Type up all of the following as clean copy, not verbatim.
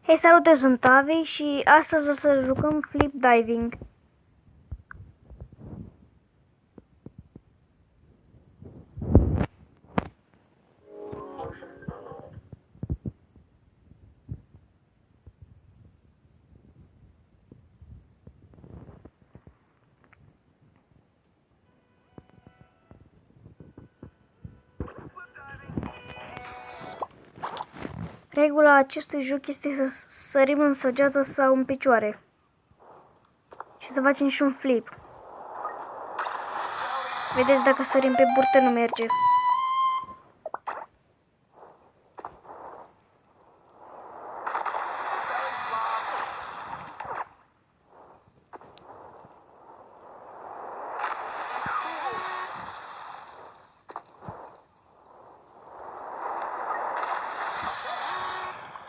Hei, salut, eu sunt Avi și astăzi o să jucăm Flip Diving. Regula acestui joc este să sărim în săgeată sau în picioare și să facem și un flip. Vedeți, dacă sărim pe burtă nu merge.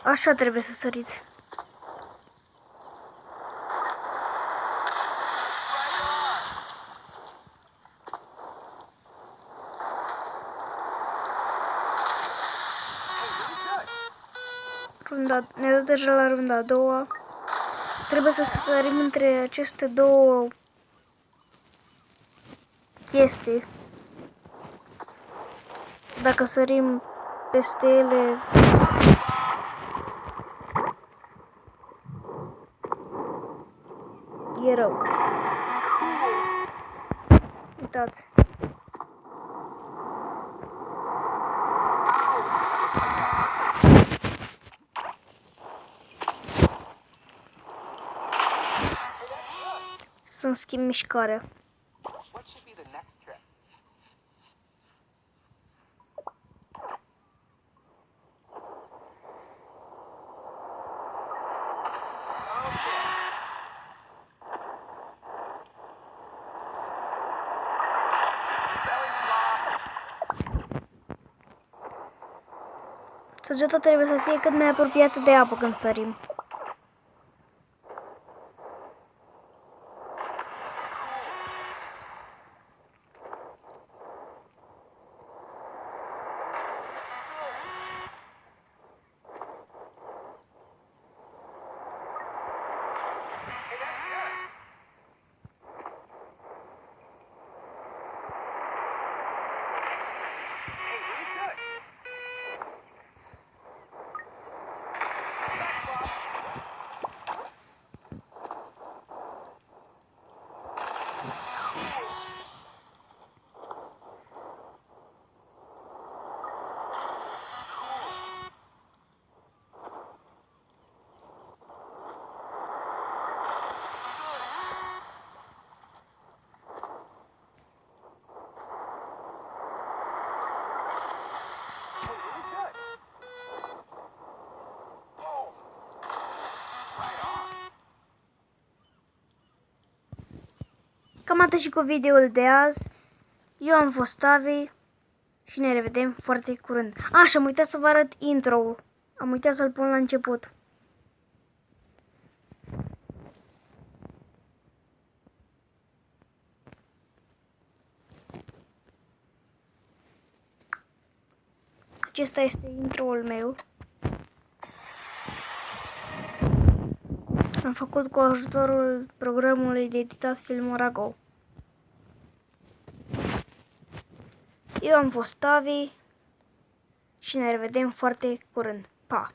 Așa trebuie să săriți. Ne dă deja la runda a doua. Trebuie să sărim între aceste două chestii. Dacă sărim peste ele, e rău. Uitați. Să-mi schimb mișcarea. Săgeata trebuie să fie cât mai apropiată de apă când sărim. Cam atât și cu videoul de azi. Eu am fost Avi și ne revedem foarte curând. Și am uitat să vă arăt intro-ul. Am uitat să-l pun la început. Acesta este intro-ul meu. Am făcut cu ajutorul programului de editat Filmora Go. Eu am fost Avi și ne revedem foarte curând. Pa!